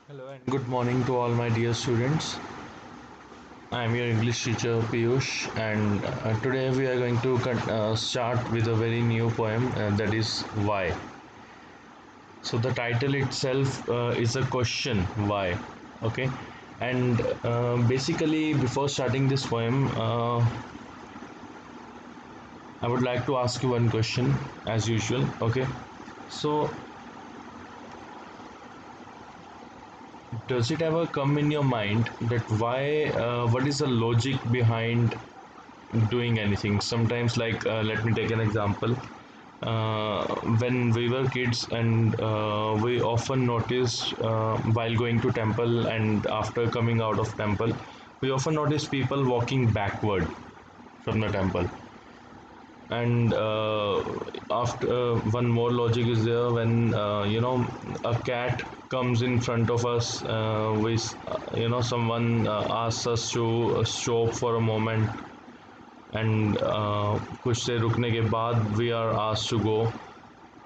Hello and good morning to all my dear students. I am your English teacher Piyush, and today we are going to start with a very new poem that is Why. So, the title itself is a question Why? Okay, and basically, before starting this poem, I would like to ask you one question as usual. Okay, so does it ever come in your mind that what is the logic behind doing anything? Sometimes, like, let me take an example. When we were kids, and we often noticed while going to temple and after coming out of temple, we often notice people walking backward from the temple. And after one more logic is there when a cat comes in front of us, someone asks us to stop for a moment, and कुछ देर रुकने के बाद we are asked to go.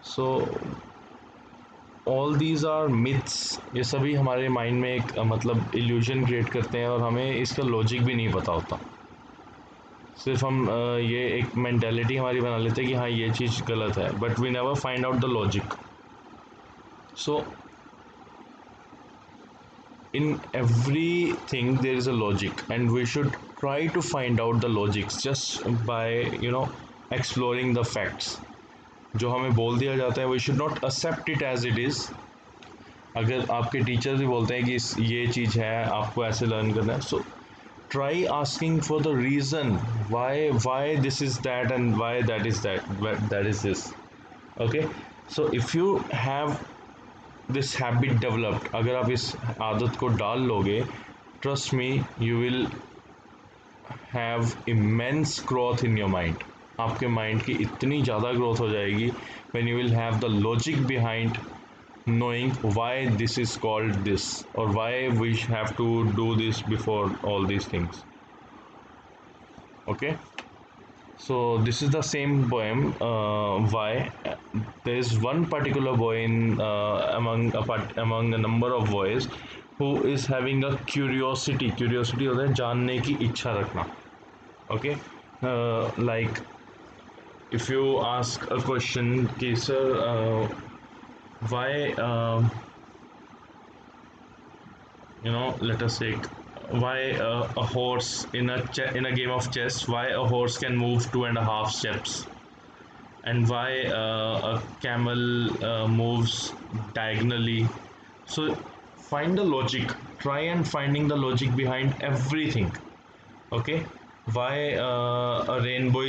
So all these are myths. ये सभी हमारे mind में एक मतलब इल्यूजन क्रिएट करते हैं और हमें इसका लॉजिक भी नहीं पता होता. सिर्फ हम ये एक मेंटालिटी हमारी बना लेते हैं कि हाँ ये चीज़ गलत है, but we never find out the logic. So in everything there is a logic, and we should try to find out the logics just by exploring the facts. जो हमें बोल दिया जाता है, we should not accept it as it is. अगर आपके teacher भी बोलते हैं कि ये चीज़ है, आपको ऐसे लर्न करना है, सो try asking for the reason why this is that and why that is this. Okay, so if you have this habit developed, अगर आप इस आदत को डाल लोगे, trust me, you will have immense growth in your mind. आपके mind की इतनी ज़्यादा ग्रोथ हो जाएगी when you will have the logic behind knowing why this is called this, or why we have to do this before all these things. Okay, so this is the same poem, Why. There is one particular boy in among a number of boys who is having a curiosity होता है जानने की इच्छा रखना. Okay, like if you ask a question कि sir, why, let us take why a horse in a game of chess, why a horse can move 2.5 steps, and why a camel moves diagonally. So find the logic. Try and finding the logic behind everything. Okay, why a rainbow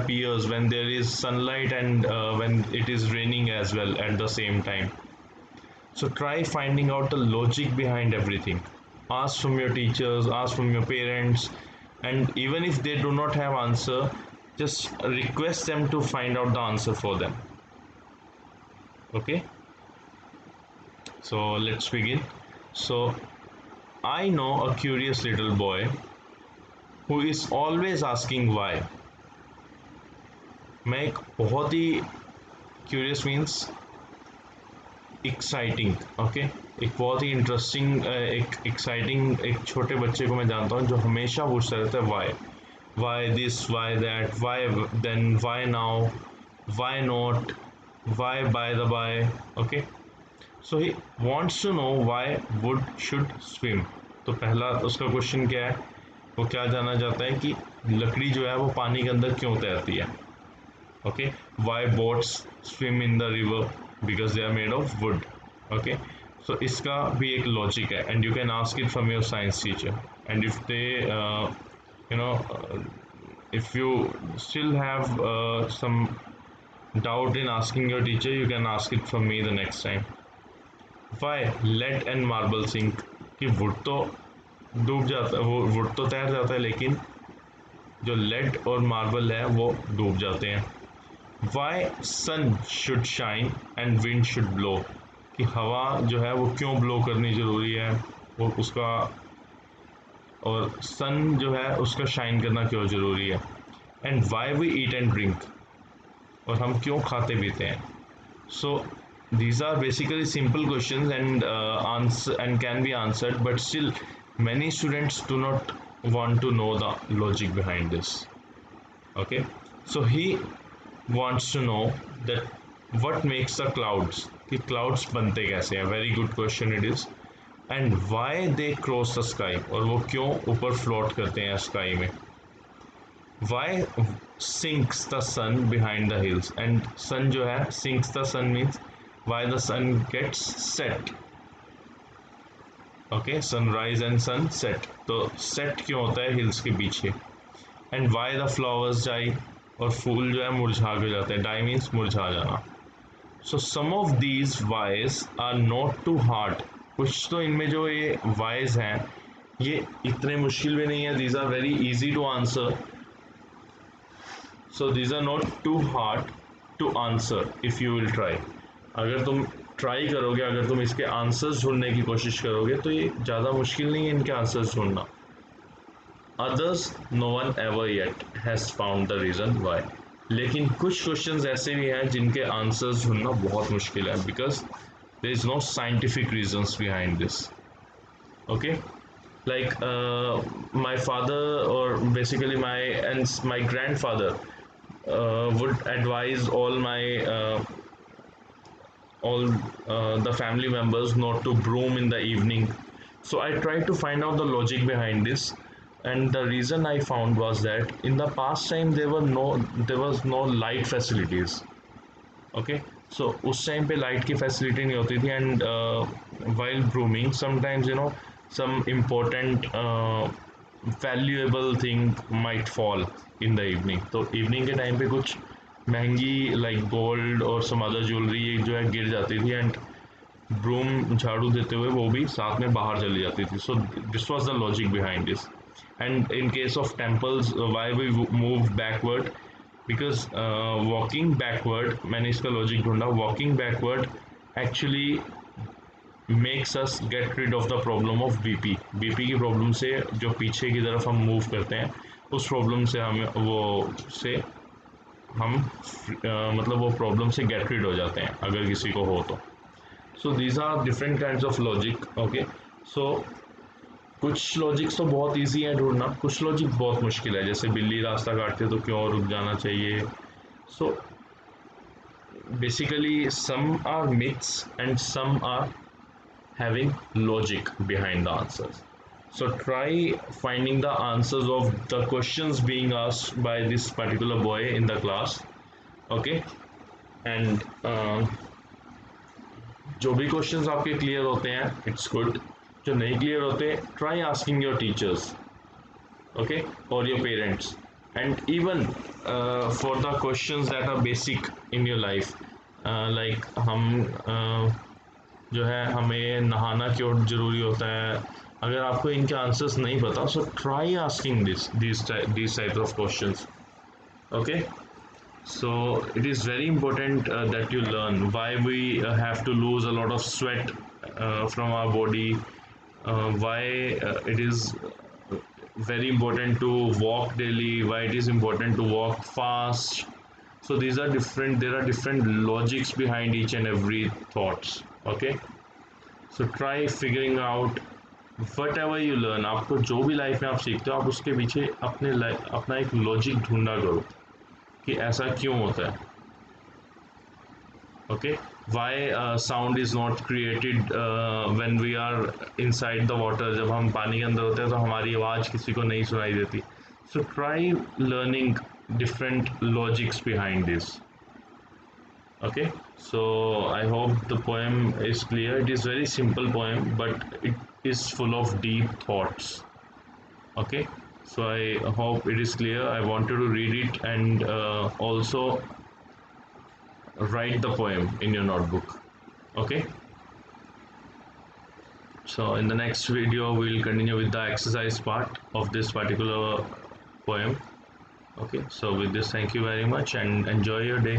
appears when there is sunlight, and when it is raining as well at the same time. So try finding out the logic behind everything. Ask from your teachers, ask from your parents, and even if they do not have answer, just request them to find out the answer for them. Okay? So let's begin. So I know a curious little boy who is always asking why. मैं एक बहुत ही curious means exciting. Okay, एक बहुत ही interesting, एक exciting एक छोटे बच्चे को मैं जानता हूँ जो हमेशा पूछता रहता है why this, why that, why then, why now, why not, why by the by. Okay, so he wants to know why would should swim. तो पहला उसका क्वेश्चन क्या है, वो क्या जानना चाहता है कि लकड़ी जो है वो पानी के अंदर क्यों तैरती है. Okay, why boats swim in the river? Because they are made of wood. Okay, so इसका भी एक logic है, and you can ask it from your science teacher. And if they you know if you still have some doubt in asking your teacher, you can ask it from me the next time. Why lead and marble sink? कि wood तो डूब जाता है, वो wood तो तैर जाता है, लेकिन जो lead और marble है वो डूब जाते हैं. Why sun should shine and wind should blow. कि हवा जो है वो क्यों ब्लो करनी ज़रूरी है, वो उसका, और सन जो है उसका शाइन करना क्यों ज़रूरी है. And why we eat and drink, और हम क्यों खाते पीते हैं. सो these are basically simple questions and answer and can be answered, but still many students do not want to know the logic behind this. Okay, so he wants to know that what makes the clouds, कि clouds बनते कैसे हैं, very good question it is, and why they cross the sky, और वो क्यों ऊपर float करते हैं sky में, why sinks the sun behind the hills, and sun जो है sinks the sun means why the sun gets set. Okay, sunrise and sunset, तो set क्यों होता है hills के पीछे, and why the flowers die, और फूल जो है मुरझा के जाते हैं, die means मुरझा जाना. So some of these whys are not too hard. कुछ तो इनमें जो ये whys हैं ये इतने मुश्किल भी नहीं है. These are very easy to answer. So these are not too hard to answer if you will try. अगर तुम ट्राई करोगे, अगर तुम इसके आंसर्स ढूंढने की कोशिश करोगे तो ये ज़्यादा मुश्किल नहीं है इनके आंसर्स ढूंढना. Others, no one ever yet has found the reason why. लेकिन कुछ क्वेश्चंस ऐसे भी हैं जिनके आंसर्स ढूंढना बहुत मुश्किल है, because there is no scientific reasons behind this. Okay, like my father, or basically my grandfather would advise all the family members not to broom in the evening. So I tried to find out the logic behind this, and the reason I found was that in the past time there was no light facilities. Okay, so उस time पे light की facility नहीं होती थी, and while brooming sometimes some important valuable thing might fall in the evening. तो evening के time पे कुछ महंगी लाइक गोल्ड और सम अदर ज्वेलरी जो है गिर जाती थी, एंड ब्रूम झाड़ू देते हुए वो भी साथ में बाहर चली जाती थी. So this was the logic behind this. And in case of temples why we move backward, because walking backward, मैंने इसका लॉजिक ढूंढा, walking backward actually makes us get rid of the problem of BP. BP की problem से जो पीछे की तरफ हम मूव करते हैं उस प्रॉब्लम से हम मतलब वो प्रॉब्लम से गेट रिड हो जाते हैं अगर किसी को हो तो. So these are different kinds of logic. Okay, so कुछ लॉजिक्स तो बहुत ईजी है ढूंढना, कुछ लॉजिक बहुत मुश्किल है, जैसे बिल्ली रास्ता काटते तो क्यों रुक जाना चाहिए. So basically some are myths and some are having logic behind the answers. So try finding the answers of the questions being asked by this particular boy in the class. Okay, and जो भी questions आपके clear होते हैं it's good, जो नहीं clear होते try asking your teachers, okay, और your parents, and even for the questions that are basic in your life, like हम जो है हमें नहाना क्यों ज़रूरी होता है, अगर आपको इनके आंसर्स नहीं पता so try asking these types of questions. Okay, so it is very important that you learn why we have to lose a lot of sweat from our body, why it is very important to walk daily, why it is important to walk fast. So there are different logics behind each and every thoughts. Okay, so try figuring out whatever you learn. आपको जो भी life में आप सीखते हो आप उसके पीछे अपना एक लॉजिक ढूंढा करो कि ऐसा क्यों होता है. Okay, why sound is not created when we are inside the water. जब हम पानी के अंदर होते हैं तो हमारी आवाज़ किसी को नहीं सुनाई देती. So try learning different logics behind this. Okay, so I hope the poem is clear. It is very simple poem but it is full of deep thoughts. Okay, so I hope it is clear. I wanted to read it and also write the poem in your notebook. Okay, so in the next video we will continue with the exercise part of this particular poem. Okay, so with this, thank you very much and enjoy your day.